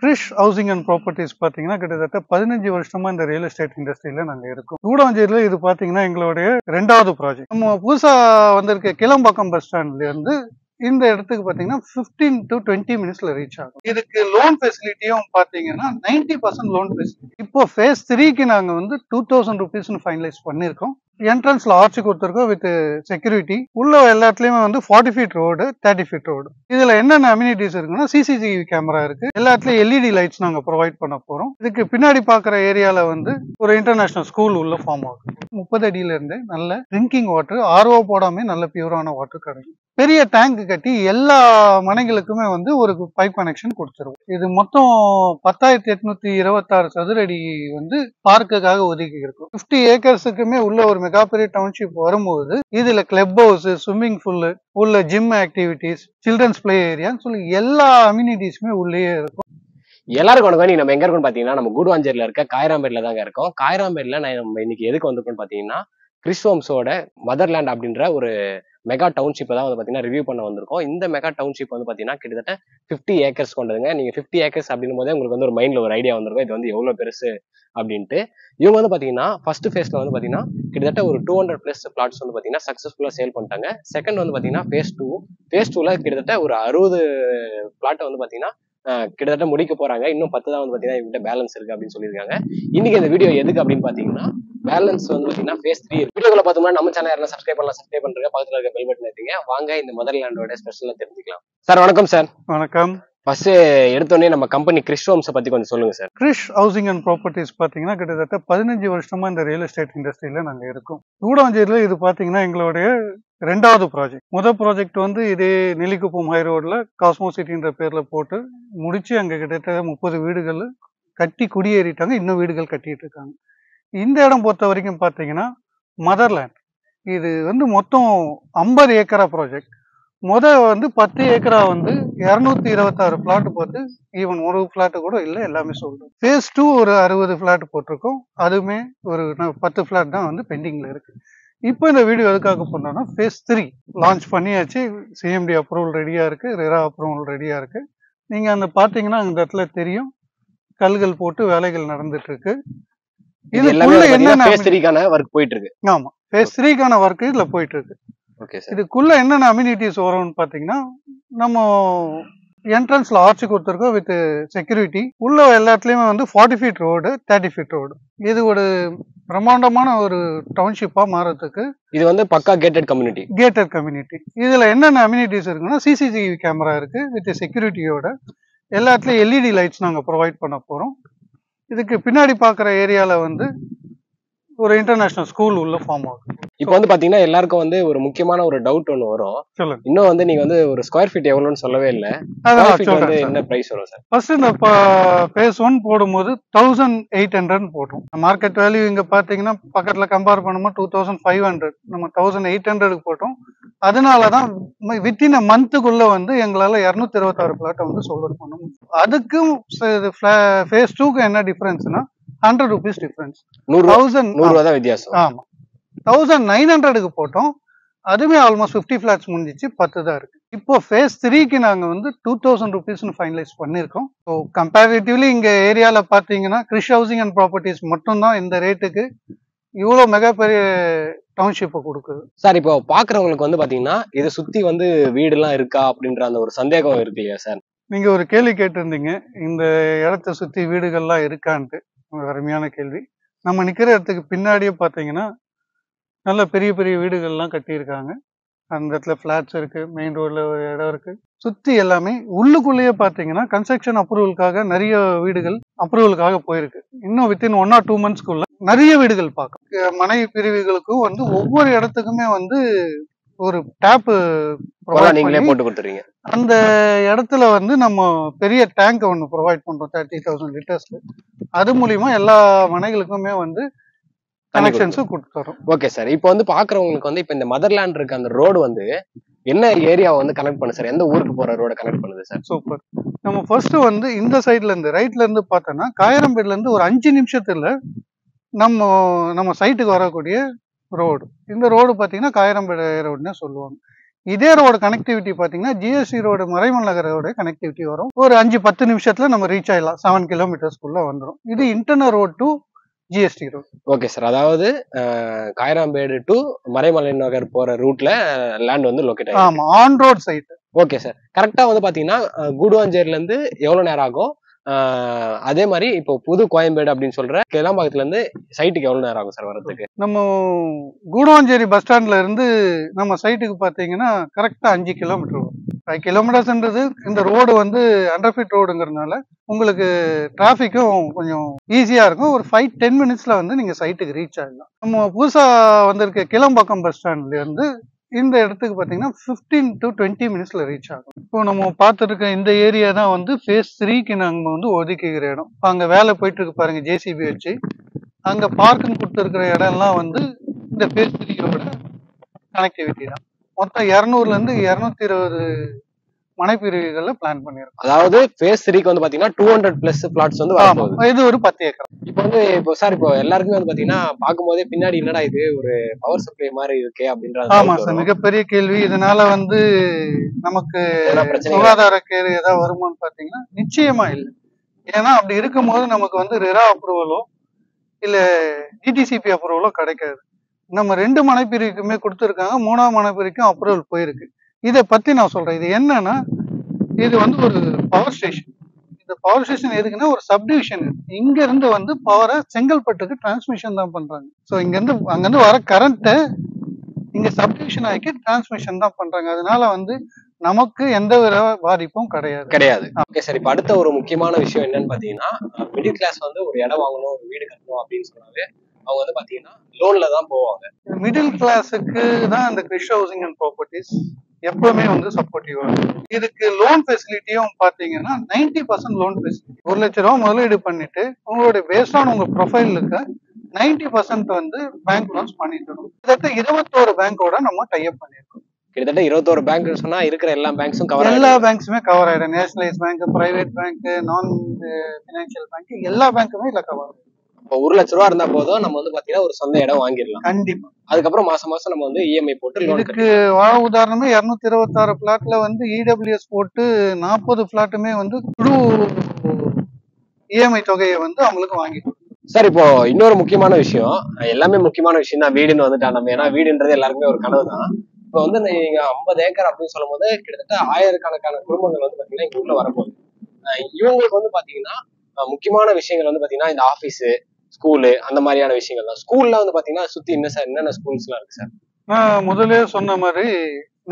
Girish housing and properties பார்த்தீங்கன்னா கிட்டத்தட்ட 15 வருஷமா இந்த ரியல் எஸ்டேட் இண்டஸ்ட்ரியில நாங்க இருக்கோம். கூடாஞ்சேரியில இது பார்த்தீங்கன்னா எங்களுடைய 2வது ப்ராஜெக்ட். நம்ம புதுசா வந்திருக்க கிளம்பாக்கம் பஸ் ஸ்டாண்ட்ல இருந்து இந்த இடத்துக்கு பாத்தீங்கன்னா 15 to 20 மினிட்ஸ்ல ரீச் ஆகும். இதுக்கு லோன் ஃபெசிலிட்டியும் பாத்தீங்கன்னா 90% லோன் ஃபெசிலிட்டி. இப்போ ஃபேஸ் 3க்கு நாங்க வந்து 2000 ருபீஸ்னு ஃபைனலைஸ் பண்ணிருக்கோம். என்ட்ரன்ஸ்ல ஆர்ச் கொடுத்துருக்கோம் வித் செக்யூரிட்டி. உள்ள எல்லாத்துலயுமே வந்து 40 ஃபீட் ரோடு, 30 ஃபீட் ரோடு. இதுல என்னென்ன அம்யூனிட்டிஸ் இருக்குன்னா சிசிடிவி கேமரா இருக்கு. எல்லாத்துலயும் எல்இடி லைட்ஸ் நாங்க ப்ரொவைட் பண்ண போறோம். இதுக்கு பின்னாடி பாக்குற ஏரியால வந்து ஒரு இன்டர்நேஷனல் ஸ்கூல் உள்ள ஃபார்ம் ஆகும். 30 அடியில இருந்து நல்ல ட்ரிங்கிங் வாட்டர், ஆர்ஓ போடாம நல்ல பியூரான வாட்டர் கிடைக்கும். பெரிய டேங்க் கட்டி எல்லா மனைகளுக்குமே வந்து ஒரு பைப் கனெக்ஷன் கொடுத்துருவோம். இது மொத்தம் 10,826 சதுரடி வந்து பார்க்குக்காக ஒதுக்கி இருக்கும். 50 ஏக்கர்ஸுக்குமே உள்ள ஒரு மிகப்பெரிய டவுன்ஷிப் வரும்போது இதுல கிளப் ஹவுஸ், ஸ்விம்மிங் பூல், உள்ள ஜிம் ஆக்டிவிட்டிஸ், சில்ட்ரன்ஸ் பிளே ஏரியான்னு சொல்லி எல்லா அம்யூனிட்டிஸுமே உள்ளேயே இருக்கும். எல்லாருக்கும் வணக்கம். நம்ம எங்க இருக்கோம்னு பாத்தீங்கன்னா நம்ம கூடுவாஞ்சேரியில இருக்க காயராம்பேட்ல தாங்க இருக்கோம். காயராம்பேட்ல நம்ம இன்னைக்கு எதுக்கு வந்திருக்கோம்னு பாத்தீங்கன்னா கிறிஸ் ஹோம்ஸோட மதர்லேண்ட் அப்படின்ற ஒரு மெகா டவுன்ஷிப்பை தான் வந்து பாத்தீங்கன்னா ரிவ்யூ பண்ண வந்திருக்கோம். இந்த மெகா டவுன்ஷிப் வந்து பாத்தீங்கன்னா கிட்டத்தட்ட 50 ஏக்கர்ஸ் கொண்டதுங்க. நீங்க 50 ஏக்கர்ஸ் அப்படின்னும் போதே உங்களுக்கு வந்து ஒரு மைண்ட்ல ஒரு ஐடியா வந்திருக்கும் இது வந்து எவ்வளவு பெருசு அப்படின்ட்டு. இவங்க வந்து பாத்தீங்கன்னா ஃபர்ஸ்ட் ஃபேஸ்ல வந்து பாத்தீங்கன்னா கிட்டத்தட்ட ஒரு 200+ பிளாட்ஸ் வந்து பாத்தீங்கன்னா சக்சஸ்ஃபுல்லா சேல் பண்ணிட்டாங்க. செகண்ட் வந்து பாத்தீங்கன்னா ஃபேஸ் 2ல கிட்டத்தட்ட ஒரு 60 பிளாட்டை வந்து பாத்தீங்கன்னா கிட்டத்தட்ட முடிக்க போறாங்க. இன்னும் 10 தான் வந்து பாத்தீங்கன்னா இவங்க பேலன்ஸ் இருக்கு அப்படின்னு சொல்லியிருக்காங்க. இன்னைக்கு இந்த வீடியோ எதுக்கு அப்படின்னு பாத்தீங்கன்னா பேலன்ஸ் வந்து பாத்தீங்கன்னா ஃபேஸ் 3 வீடியோக்குள்ள பார்த்தோம்னா நம்ம சேனல் யாரெல்லாம் சப்ஸ்கிரைப் பண்றீங்க, பக்கத்துல இருக்க பெல் பட்டன் ஏத்துங்க. வாங்க இந்த மதர்லேண்டோட ஸ்பெஷலா தெரிஞ்சுக்கலாம். சார் வணக்கம். சார் வணக்கம். ஃபர்ஸ்ட் எடுத்தோடனே நம்ம கம்பெனி கிறிஸ் ஹோம்ஸை பத்தி கொஞ்சம் சொல்லுங்க sir. Krish housing and properties பாத்தீங்கன்னா கிட்டத்தட்ட 15 வருஷமா இந்த ரியல் எஸ்டேட் இண்டஸ்ட்ரியில நாங்க இருக்கோம். கூடாஞ்சேரியில இது பாத்தீங்கன்னா எங்களுடைய 2வது ப்ராஜெக்ட். முதல் ப்ராஜெக்ட் வந்து இதே நெல்லிக்குப்பம் ஹை ரோட்ல காஸ்மோ சிட்டின்ற பேர்ல போட்டு முடிச்சு அங்க கிட்டத்தட்ட 30 வீடுகள் கட்டி குடியேறிட்டாங்க. இன்னும் வீடுகள் கட்டிட்டு இருக்காங்க. இந்த இடம் பொறுத்த வரைக்கும் பாத்தீங்கன்னா மதர்லேண்ட். இது வந்து மொத்தம் 50 ஏக்கரா ப்ராஜெக்ட். வந்து 10 ஏக்கரா வந்து 226 பிளாட் போட்டு ஈவன் ஒரு பிளாட் கூட இல்லை, எல்லாமே சொல்றோம். ஃபேஸ் 2 ஒரு 60 பிளாட் போட்டிருக்கோம். அதுவுமே ஒரு 10 பிளாட் தான் வந்து பெண்டிங்ல இருக்கு. இப்போ இந்த வீடியோ எதுக்காக பண்ணோம்னா ஃபேஸ் 3 லான்ச் பண்ணியாச்சு. சிஎம்டி அப்ரூவல் ரெடியா இருக்கு, ரெரா அப்ரூவல் ரெடியா இருக்கு. நீங்க அந்த பாத்தீங்கன்னா அந்த இடத்துல தெரியும் கல்கள் போட்டு வேலைகள் நடந்துட்டு இருக்கு. இதுக்குள்ள என்னென்ன ஃபேஸ் 3க்கான வர்க் போயிட்டு இருக்கு. ஆமா, ஃபேஸ் 3க்கான வர்க் இதுல போயிட்டு இருக்கு. இதுக்குள்ள என்னென்ன அம்யூனிட்டிஸ் வரும்னு பாத்தீங்கன்னா நம்ம என்ட்ரன்ஸ்ல ஆர்ச் கொடுத்துருக்கோம் வித் செக்யூரிட்டி. உள்ள எல்லாத்துலயுமே வந்து 40 ஃபீட் ரோடு, 30 ஃபீட் ரோடு. இது ஒரு பிரம்மாண்டமான ஒரு டவுன்ஷிப்பா மாறதுக்கு இது வந்து பக்கா கேட்டட் கம்யூனிட்டி. இதுல என்னென்ன அம்யூனிட்டிஸ் இருக்குன்னா சிசிடிவி கேமரா இருக்கு வித் செக்யூரிட்டியோட. எல்லாத்துலயும் எல்இடி லைட்ஸ் நாங்க ப்ரொவைட் பண்ண போறோம். இதுக்கு பின்னாடி பாக்குற ஏரியால வந்து ஒரு இன்டர்நேஷனல் ஸ்கூல் உள்ள ஃபார்ம் ஆகும். இப்போ வந்து பாத்தீங்கன்னா எல்லாருக்கும் வந்து ஒரு முக்கியமான ஒரு டவுட் ஒன்று வரும். சொல்லுங்க. இன்னும் வந்து நீங்க வந்து ஒரு ஸ்கொயர் ஃபீட் எவ்வளவுன்னு சொல்லவே இல்லை. வந்து என்ன பிரைஸ் வரும் சார்? ஃபர்ஸ்ட் இந்த ஃபேஸ் 1 போடும்போது 1800 போட்டோம். மார்க்கெட் வேல்யூ இங்க பாத்தீங்கன்னா பக்கத்துல கம்பேர் பண்ணும்போது 2500, நம்ம 1800 போட்டோம். அதனாலதான் வித்தின் அ மந்த்துக்குள்ள வந்து எங்களால 226 பிளாட்டை வந்து சோல்ட் பண்ண முடியும். அதுக்கும் ஃபேஸ் 2க்கு என்ன டிஃபரன்ஸ்னா 100 rupees டிஃபரன்ஸ். 100 தான் வித்தியாசம். ஆமா, 1900க்கு போட்டோம். அதுவே ஆல்மோஸ்ட் 50 பிளாட்ஸ் முடிஞ்சிச்சு, 10 தான் இருக்கு. இப்போ ஃபேஸ் 3க்கு நாங்க வந்து 2000 ருபீஸ்னு ஃபைனலைஸ் பண்ணிருக்கோம். ஸோ கம்பேரிட்டிவ்லி இங்க ஏரியால பாத்தீங்கன்னா கிரிஷ் ஹவுசிங் அண்ட் ப்ராப்பர்ட்டிஸ் மட்டும்தான் இந்த ரேட்டுக்கு இவ்வளவு மிகப்பெரிய டவுன்ஷிப்பை கொடுக்குது. சார் இப்போ பாக்குறவங்களுக்கு வந்து பாத்தீங்கன்னா இதை சுத்தி வந்து வீடு எல்லாம் இருக்கா அப்படின்ற அந்த ஒரு சந்தேகம் இருக்கு இல்லையா சார்? நீங்க ஒரு கேள்வி கேட்டிருந்தீங்க, இந்த இடத்த சுத்தி வீடுகள்லாம் இருக்கான்ட்டு. அருமையான கேள்வி. நம்ம நிக்கிற இடத்துக்கு பின்னாடியே பாத்தீங்கன்னா நல்ல பெரிய பெரிய வீடுகள்லாம் கட்டியிருக்காங்க. அந்த இடத்துல பிளாட்ஸ் இருக்கு, மெயின் ரோட்ல ஒரு இடம் இருக்கு. சுத்தி எல்லாமே உள்ளுக்குள்ளேயே பாத்தீங்கன்னா கன்ஸ்ட்ரக்ஷன் அப்ரூவலுக்காக நிறைய வீடுகள் அப்ரூவலுக்காக போயிருக்கு. இன்னும் வித்தின் 1 or 2 monthsக்குள்ள நிறைய வீடுகள் பார்க்கும். மனை பிரிவுகளுக்கும் வந்து ஒவ்வொரு இடத்துக்குமே வந்து ஒரு டேப் நீங்களே போட்டு கொடுத்துறீங்க. அந்த இடத்துல வந்து நம்ம பெரிய டேங்க் ஒன்று ப்ரொவைட் பண்றோம் 30,000 லிட்டர்ஸ்க்கு. அது மூலியமா எல்லா மனைகளுக்குமே வந்து கனெக்ஷன்ஸும் கொடுத்துறோம். Okay sir. இப்போ வந்து பாக்குறவங்களுக்கு வந்து இப்போ இந்த மதர்லேண்ட் இருக்க அந்த ரோடு வந்து என்ன ஏரியாவை வந்து கனெக்ட் பண்ணு சார்? எந்த ஊருக்கு போற ரோட கனெக்ட் பண்ணுது சார்? சூப்பர். நம்ம ஃபர்ஸ்ட் வந்து இந்த சைட்ல இருந்து ரைட்ல இருந்து பார்த்தோம்னா காயரம்பேட்ல இருந்து ஒரு 5 நிமிஷத்துல நம்ம சைட்டுக்கு வரக்கூடிய ரோடு. இந்த ரோடு பாத்தீங்கன்னா காயரம்பேடு ரோடுன்னு சொல்லுவாங்க. இதே ரோடு கனெக்டிவிட்டி பாத்தீங்கன்னா ஜிஎஸ்டி ரோடு மறைமல் நகரோட கனெக்டிவிட்டி வரும். ஒரு 5-10 நிமிஷத்துல நம்ம ரீச் ஆயிடலாம். 7 கிலோமீட்டர்ஸ்க்குள்ள வந்துடும். இது internal road to GST road. Okay sir. அதாவது காயராம்பேடு டு மறைமலை நகர் போற ரூட்ல லேண்ட் வந்து லொகேட் ஆயிருக்கு. ஆமா, on road side. Okay sir. கரெக்டா வந்து பாத்தீங்கன்னா கூடுவாஞ்சேரில இருந்து எவ்வளவு நேரம் ஆகும்? அதே மாதிரி இப்போ புது கோயம்பேடு அப்படின்னு சொல்ற கிளம்பாக்கத்துல இருந்து சைட்டுக்கு எவ்வளவு நேரம் ஆகும் சார் வரதுக்கு? நம்ம கூடுவாஞ்சேரி பஸ் ஸ்டாண்ட்ல இருந்து நம்ம சைட்டுக்கு பாத்தீங்கன்னா கரெக்டா 5 கிலோமீட்டர் வரும். 5 கிலோமீட்டர்ஸ்ன்றது இந்த ரோடு வந்து அண்டர் ஃபிட் ரோடுங்கிறதுனால உங்களுக்கு டிராபிக்கும் கொஞ்சம் ஈஸியா இருக்கும். ஒரு 5-10 மினிட்ஸ்ல வந்து நீங்க சைட்டுக்கு ரீச் ஆகலாம். நம்ம புதுசா வந்திருக்க கிளம்பாக்கம் பஸ் ஸ்டாண்ட்ல இருந்து இந்த இடத்துக்கு பாத்தீங்கன்னா 15 to 20 மினிட்ஸ்ல ரீச் ஆகும். இப்போ நம்ம பார்த்துருக்க இந்த ஏரியா தான் வந்து ஃபேஸ் 3க்கு நாங்க வந்து ஒதுக்கிக்கிற இடம். அங்க வேலை போயிட்டு இருக்கு பாருங்க, ஜேசிபி வச்சு. அங்க பார்க்கிங் கொடுத்துருக்கிற இடம்லாம் வந்து இந்த ஃபேஸ் 3யோட கனெக்டிவிட்டி தான். மொத்தம் 200ல இருந்து 220 மனைப்பிரிவுகள்ல பிளான் பண்ணிருக்கோம். அதாவது ஃபேஸ் 3க்கு வந்து பாத்தீங்கன்னா 200+ பிளாட்ஸ் வந்து வரப்போகுது. இது ஒரு 10 ஏக்கர். இப்போ சார் இப்போ எல்லாருக்குமே வந்து பாத்தீங்கன்னா பார்க்கும்போதே பின்னாடி என்னடா இது ஒரு பவர் சப்ளை மாதிரி இருக்கே அப்படின்றது. ஆமா சார், மிகப்பெரிய கேள்வி. இதனால வந்து நமக்கு சுகாதார கேடு ஏதாவது வருமானு பாத்தீங்கன்னா நிச்சயமா இல்லை. ஏன்னா அப்படி இருக்கும்போது நமக்கு வந்து ரெரா அப்ரூவலோ இல்ல டிடிசிபி அப்ரூவலோ கிடைக்காது. நம்ம 2 மனைப்பிரிவுக்குமே கொடுத்துருக்காங்க, 3ஆம் மனைப்பிரிவுக்கும் அப்ரூவல் போயிருக்கு. இதை பத்தி நான் சொல்றேன். இது என்னன்னா, இது வந்து ஒரு பவர் ஸ்டேஷன். இந்த பவர் ஸ்டேஷன் எதுக்குன்னா ஒரு சப்டிவிஷன். இங்க இருந்து வந்து பவரை செங்கல்பட்டுக்கு டிரான்ஸ்மிஷன் தான் பண்றாங்க. ஸோ அங்கிருந்து வர கரண்ட்டை இங்க சப்டிவிஷன் ஆக்கி டிரான்ஸ்மிஷன் தான் பண்றாங்க. அதனால வந்து நமக்கு எந்த வித பாதிப்பும் கிடையாது. Okay sir. இப்போ அடுத்த ஒரு முக்கியமான விஷயம் என்னன்னு பாத்தீங்கன்னா, மிடில் கிளாஸ் வந்து ஒரு இடம் வாங்கணும், ஒரு வீடு கட்டணும் அப்படின்னு சொன்னாவே அவங்க வந்து பாத்தீங்கன்னா லோன்ல தான் போவாங்க. மிடில் கிளாஸுக்கு தான் இந்த கிறிஷ் ஹவுசிங் அண்ட் ப்ராப்பர்ட்டிஸ் எப்பவுமே வந்து சப்போர்ட்டிவா இருக்கும். இதுக்கு லோன் ஃபெசிலிட்டியும் பாத்தீங்கன்னா 90% லோன் ஃபெசிலிட்டி. 1 லட்ச ரூபா முதலீடு பண்ணிட்டு உங்களுடைய பேஸ்ட் ஆன் உங்க ப்ரொஃபைல் இருக்க 90% வந்து பேங்க் லோன்ஸ் பண்ணிட்டு இருக்கோம். கிட்டத்தட்ட 21 பேங்கோட நம்ம டைப் பண்ணிருக்கோம். கிட்டத்தட்ட 21 பேங்க் சொன்னா இருக்கிற எல்லா பேங்க்ஸும் கவர், எல்லா பேங்க்ஸுமே கவர் ஆயிடும். நேஷனலைஸ் பேங்க், பிரைவேட் பேங்க், நான் பினான்சியல் பேங்க், எல்லா பேங்க்குமே இல்ல கவர் ஆயிடும். இப்போ 1 லட்ச ரூபா இருந்தா போதும், நம்ம வந்து பாத்தீங்கன்னா ஒரு சொந்த இடம் வாங்கிடலாம். கண்டிப்பா. அதுக்கப்புறம் மாசம் மாசம் நம்ம வந்து இஎம்ஐ போட்டு லோன் இதுக்கு உதாரணமே 226 பிளாட்ல வந்து இடபிள்யூஎஸ் போட்டு 40 பிளாட்டுமே வந்து முழு இஎம்ஐ தொகையை வந்து அவங்களுக்கு வாங்கிட்டோம். சார் இப்போ இன்னொரு முக்கியமான விஷயம், எல்லாமே முக்கியமான விஷயம் தான் வீடுன்னு வந்துட்டா நம்ம. ஏன்னா வீடுன்றது எல்லாருக்குமே ஒரு கனவு தான். இப்போ வந்து நீங்க 50 ஏக்கர் அப்படின்னு சொல்லும் போது கிட்டத்தட்ட 1000கணக்கான குடும்பங்கள் வந்து பாத்தீங்கன்னா இங்க உள்ள வரப்போகுது. இவங்களுக்கு வந்து பாத்தீங்கன்னா முக்கியமான விஷயங்கள் வந்து பாத்தீங்கன்னா இந்த ஆபீஸ், ஸ்கூலு, அந்த மாதிரியான விஷயங்கள் தான். ஸ்கூல்ல வந்து பாத்தீங்கன்னா சுத்தி என்னென்ன ஸ்கூல்ஸ் எல்லாம் இருக்கு சார்? நான் முதலே சொன்ன மாதிரி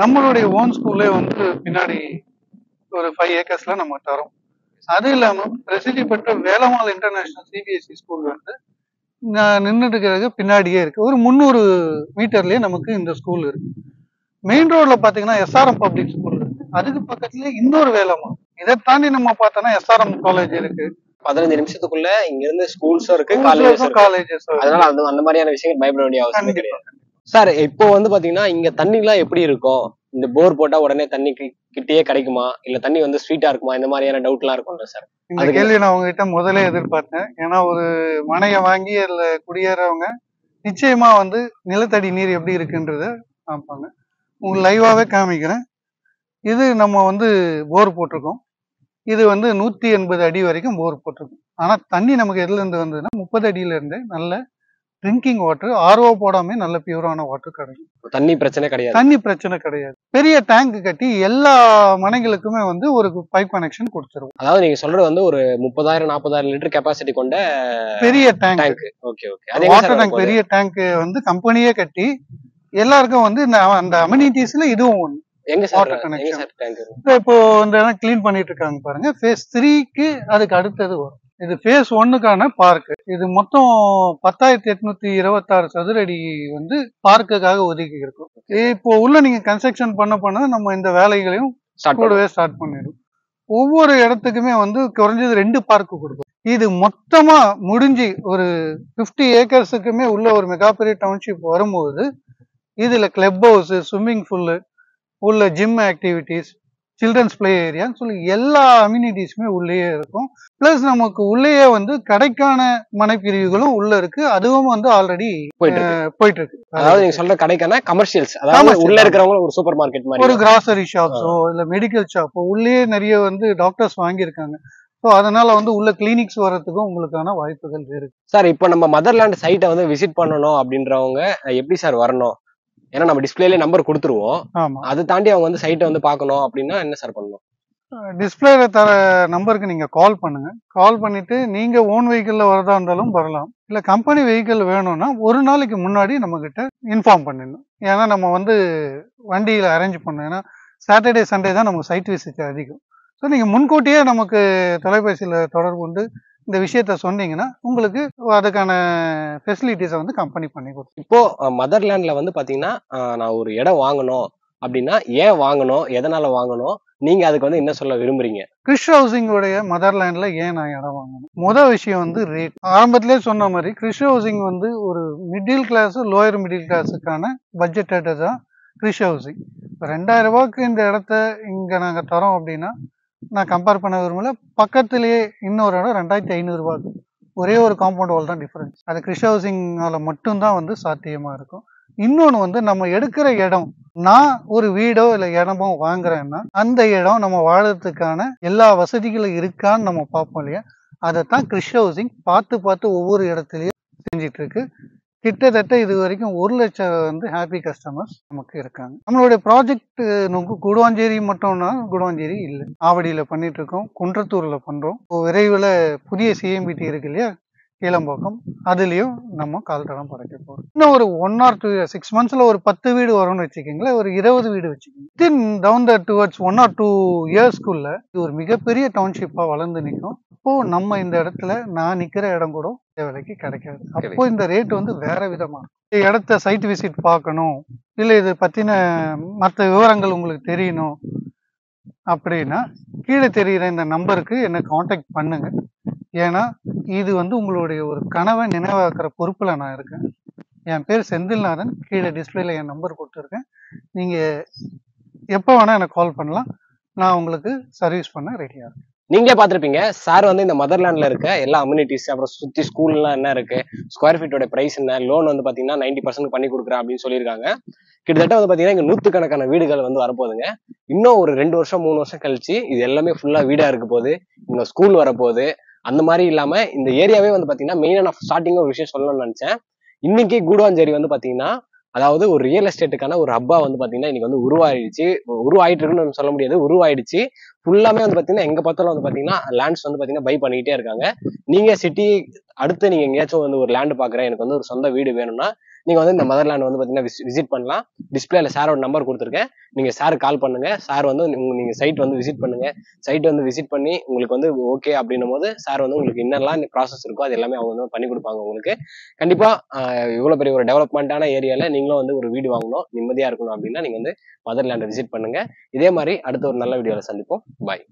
நம்மளுடைய ஓன் ஸ்கூல்லே வந்து பின்னாடி ஒரு 5 ஏக்கர்ஸ்ல நம்ம தரோம். அது இல்லாம பிரசித்தி பெற்ற வேலம்மாள் இன்டர்நேஷனல் சிபிஎஸ்இ ஸ்கூல் வந்து நின்றுட்டு இருக்கிறது பின்னாடியே இருக்கு. ஒரு 300 மீட்டர்லயே நமக்கு இந்த ஸ்கூல் இருக்கு. மெயின் ரோட்ல பாத்தீங்கன்னா எஸ்ஆர்எம் பப்ளிக் ஸ்கூல் இருக்கு. அதுக்கு பக்கத்துலயே இன்னொரு வேலம்மாள். இதை தாண்டி நம்ம பார்த்தோம்னா எஸ்ஆர்எம் காலேஜ் இருக்கு. 15 நிமிஷத்துக்குள்ள இங்க இருந்து ஸ்கூல்ஸும் இருக்கு, காலேஜஸ். அதனால அந்த மாதிரியான விஷயங்கள் பயப்பட வேண்டிய அவசியம் கிடையாது. சார் இப்போ வந்து பாத்தீங்கன்னா இங்க தண்ணி எல்லாம் எப்படி இருக்கும்? இந்த போர் போட்டா உடனே தண்ணி கிட்டயே கிடைக்குமா, இல்ல தண்ணி வந்து ஸ்வீட்டா இருக்குமா, இந்த மாதிரியான டவுட் எல்லாம் இருக்கும்ல சார்? இந்த கேள்வி நான் உங்ககிட்ட முதலே எதிர்பார்த்தேன். ஏன்னா ஒரு மனையை வாங்கி அதுல குடியேறவங்க நிச்சயமா வந்து நிலத்தடி நீர் எப்படி இருக்குன்றத பார்ப்பாங்க. உங்களுக்கு லைவாவே காமிக்கிறேன். இது நம்ம வந்து போர் போட்டிருக்கோம். இது வந்து 180 அடி வரைக்கும் போர் போட்டிருக்கும். ஆனா தண்ணி நமக்கு எதுல இருந்து வந்ததுன்னா 30 அடியில இருந்து நல்ல ட்ரிங்கிங் வாட்டர், ஆர்ஓ போடாம நல்ல பியூரான வாட்டர் கிடைக்கும். தண்ணி பிரச்சனை கிடையாது. பெரிய டேங்க் கட்டி எல்லா மனைகளுக்குமே வந்து ஒரு பைப் கனெக்ஷன் கொடுத்துருவோம். அதாவது நீங்க சொல்றது வந்து ஒரு 30,000-40,000 லிட்டர் கெபாசிட்டி கொண்ட பெரிய டேங்க். வாட்டர் டேங்க், பெரிய டேங்க் வந்து கம்பெனியே கட்டி எல்லாருக்கும் வந்து அந்த அமினிட்டிஸ்ல இதுவும் ஒண்ணு. Water connection. இப்போ இந்த இடம் கிளீன் பண்ணிட்டு இருக்காங்க பாருங்க. ஃபேஸ் 3க்கு அதுக்கு அடுத்தது வரும். இது ஃபேஸ் 1க்கான பார்க். இது மொத்தம் 10,826 சதுர அடி வந்து பார்க்குக்காக ஒதுக்கி இருக்கும். இப்போ உள்ள நீங்க கன்ஸ்ட்ரக்ஷன் பண்ண நம்ம இந்த வேலைகளையும் கூடவே ஸ்டார்ட் பண்ணிடும். ஒவ்வொரு இடத்துக்குமே வந்து குறைஞ்சது 2 பார்க் கொடுக்கும். இது மொத்தமா முடிஞ்சு ஒரு 50 ஏக்கர்ஸுக்குமே உள்ள ஒரு மெகாபெரிய டவுன்ஷிப் வரும்போது இதுல கிளப் ஹவுஸ், ஸ்விம்மிங் பூல், உள்ள ஜிம் ஆக்டிவிட்டிஸ், சில்ட்ரன்ஸ் பிளே ஏரியான்னு சொல்லி எல்லா அம்யூனிட்டிஸுமே உள்ளேயே இருக்கும். பிளஸ் நமக்கு உள்ளேயே வந்து கடைக்கான மனைப்பிரிவுகளும் உள்ள இருக்கு. அதுவும் வந்து ஆல்ரெடி போயிட்டு இருக்கு. போயிட்டு இருக்கு. அதாவது நீங்க சொல்ற கடைக்கான கமர்ஷியல்ஸ், அதாவது Commercial. உள்ள இருக்கிறவங்க ஒரு சூப்பர் மார்க்கெட் ஒரு மாதிரி. கிராசரி ஷாப்ஸோ இல்ல மெடிக்கல் ஷாப்போ உள்ளேயே நிறைய வந்து டாக்டர்ஸ் வாங்கியிருக்காங்க. ஸோ அதனால வந்து உள்ள கிளினிக்ஸ் வர்றதுக்கும் உங்களுக்கான வாய்ப்புகள் இருக்கு. சார் இப்போ நம்ம மதர்லேண்ட் சைட்டை வந்து விசிட் பண்ணணும் அப்படின்றவங்க எப்படி சார் வரணும்? ஏன்னா நம்ம டிஸ்பிளேல நம்பர் கொடுத்துருவோம். ஆமா, அதை தாண்டி அவங்க வந்து சைட்டை வந்து பார்க்கணும் அப்படின்னா என்ன சார் பண்ணணும்? டிஸ்பிளேல தர நம்பருக்கு நீங்க கால் பண்ணுங்க. கால் பண்ணிட்டு நீங்க ஓன் வெஹிக்கிள்ல வரதா இருந்தாலும் வரலாம். இல்ல கம்பெனி வெஹிக்கிள் வேணும்னா ஒரு நாளைக்கு முன்னாடி நம்ம கிட்ட இன்ஃபார்ம் பண்ணிடணும். ஏன்னா நம்ம வந்து வண்டியில அரேஞ்ச் பண்ணணும். ஏன்னா சாட்டர்டே சண்டே தான் நமக்கு சைட் விசிட் அதிகம். ஸோ நீங்க முன்கூட்டியே நமக்கு தொலைபேசியில தொடர்பு கொண்டு இந்த விஷயத்த சொன்னீங்கன்னா உங்களுக்கு அதுக்கான ஃபெசிலிட்டிஸை வந்து கம்பெனி பண்ணி கொடுக்கும். இப்போ மதர்லேண்ட்ல வந்து பாத்தீங்கன்னா நான் ஒரு இடம் வாங்கணும் அப்படின்னா ஏன் வாங்கணும், எதனால வாங்கணும், நீங்க அதுக்கு வந்து என்ன சொல்ல விரும்புறீங்க? கிறிஸ் ஹவுசிங்கோடைய மதர்லேண்ட்ல ஏன் நான் இடம் வாங்கணும்? முதல் விஷயம் வந்து ரேட். ஆரம்பத்திலே சொன்ன மாதிரி கிறிஸ் ஹவுசிங் வந்து ஒரு மிடில் கிளாஸ் லோயர் மிடில் கிளாஸுக்கான பட்ஜெட்டட் தான் கிறிஸ் ஹவுசிங். 2000 ரூபாய்க்கு இந்த இடத்த இங்க நாங்க தரோம் அப்படின்னா நான் கம்பேர் பண்ண விரும்பல. பக்கத்திலேயே இன்னொரு இடம் 2500 ரூபாய்க்கு. ஒரே ஒரு காம்பவுண்ட் வால் தான் டிஃபரன்ஸ். அது கிறிஸ் ஹவுசிங்கால மட்டும்தான் வந்து சாத்தியமா இருக்கும். இன்னொன்று வந்து நம்ம எடுக்கிற இடம், நான் ஒரு வீடோ இல்லை இடமோ வாங்குறேன்னா அந்த இடம் நம்ம வாழறதுக்கான எல்லா வசதிகளும் இருக்கான்னு நம்ம பார்ப்போம் இல்லையா? அதைத்தான் கிறிஸ் ஹவுசிங் பார்த்து பார்த்து ஒவ்வொரு இடத்துலையும் செஞ்சிட்டு இருக்கு. கிட்டத்தட்ட இது வரைக்கும் 1 லட்சம் வந்து ஹாப்பி கஸ்டமர்ஸ் நமக்கு இருக்காங்க. நம்மளுடைய ப்ராஜெக்ட் குடுவாஞ்சேரி மட்டும்னா குடுவாஞ்சேரி இல்லை, ஆவடியில பண்ணிட்டு இருக்கோம், குன்றத்தூர்ல பண்றோம். விரைவில் புதிய சிஎம்பிடி இருக்கு இல்லையா கீழம்பாக்கம், அதுலயும் நம்ம கால்தடம் படைக்க போறோம். இன்னும் ஒரு 1 or 2 6 monthsல ஒரு 10 வீடு வரும்னு வச்சுக்கீங்களேன், ஒரு 20 வீடு வச்சுக்கோங்க. டவுன் த டுவர்ட்ஸ் 1 or 2 yearsக்குள்ள இது ஒரு மிகப்பெரிய டவுன்ஷிப்பா வளர்ந்து நிற்கும். அப்போ நம்ம இந்த இடத்துல நான் நிக்கிற இடம் கூட விலைக்கு கிடைக்காது. அப்போ இந்த ரேட் வந்து வேற விதமா இருக்கும். இந்த இடத்த சைட் விசிட் பார்க்கணும், இல்ல இது பத்தின மற்ற விவரங்கள் உங்களுக்கு தெரியணும் அப்படின்னா கீழே தெரிகிற இந்த நம்பருக்கு என்னை காண்டாக்ட் பண்ணுங்க. ஏன்னா இது வந்து உங்களுடைய ஒரு கனவை நினைவாக்குற பொறுப்புல நான் இருக்கேன். என் பேர் செந்தில்நாதன். கீழே டிஸ்பிளேல என் நம்பர் கொடுத்துருக்கேன். நீங்க எப்போ வேணா எனக்கு கால் பண்ணலாம். நான் உங்களுக்கு சர்வீஸ் பண்ண ரெடியா இருக்கேன். நீங்களே பார்த்துருப்பீங்க, சார் வந்து இந்த மதர்லேண்ட்ல இருக்க எல்லா அம்யூனிட்டிஸ், அப்புறம் சுத்தி ஸ்கூல்லாம் என்ன இருக்கு, ஸ்கொயர் ஃபீட்டோட பிரைஸ் என்ன, லோன் வந்து பாத்தீங்கன்னா 90% பண்ணி கொடுக்குறேன் அப்படின்னு சொல்லியிருக்காங்க. கிட்டத்தட்ட வந்து பாத்தீங்கன்னா இங்க 100கணக்கான வீடுகள் வந்து வரப்போகுதுங்க. இன்னும் ஒரு 2 வருஷம் 3 வருஷம் கழிச்சு இது எல்லாமே ஃபுல்லா வீடா இருக்க போகுது, இங்க ஸ்கூல் வரப்போகுது. அந்த மாதிரி இல்லாம இந்த ஏரியாவே வந்து பாத்தீங்கன்னா மெயினா நான் ஸ்டார்டிங்கா ஒரு விஷயம் சொல்லணும்னு நினைச்சேன். இன்னைக்கு கூடுவாஞ்சேரி வந்து பாத்தீங்கன்னா அதாவது ஒரு ரியல் எஸ்டேட்டுக்கான ஒரு ஹப்பா வந்து பாத்தீங்கன்னா இன்னைக்கு வந்து உருவாயிட்டு இருக்குன்னு சொல்ல முடியாது, உருவாயிடுச்சு. ஃபுல்லாமே வந்து பாத்தீங்கன்னா எங்க பார்த்தாலும் வந்து பாத்தீங்கன்னா லேண்ட்ஸ் வந்து பாத்தீங்கன்னா பை பண்ணிக்கிட்டே இருக்காங்க. நீங்க சிட்டி அடுத்து நீங்க எங்கேயாச்சும் வந்து ஒரு லேண்ட் பாக்குறேன், எனக்கு வந்து ஒரு சொந்த வீடு வேணும்னா நீங்க வந்து இந்த மதர்லேண்ட் வந்து பாத்தீங்கன்னா விசிட் பண்ணலாம். டிஸ்பிளேல சாரோட நம்பர் கொடுத்துருக்கேன், நீங்க சார் கால் பண்ணுங்க. சார் வந்து நீங்க சைட் வந்து விசிட் பண்ணுங்க. சைட் வந்து விசிட் பண்ணி உங்களுக்கு வந்து ஓகே அப்படின்னும் போது சார் வந்து உங்களுக்கு என்னெல்லாம் ப்ராசஸ் இருக்கோ அது எல்லாமே அவங்க வந்து பண்ணி கொடுப்பாங்க உங்களுக்கு. கண்டிப்பா இவ்வளவு பெரிய ஒரு டெவலப்மெண்டான ஏரியால நீங்களும் வந்து ஒரு வீடு வாங்கணும், நிம்மதியா இருக்கணும் அப்படின்னா நீங்க வந்து மதர்லேண்டை விசிட் பண்ணுங்க. இதே மாதிரி அடுத்த ஒரு நல்ல வீடியோல சந்திப்போம். பாய்.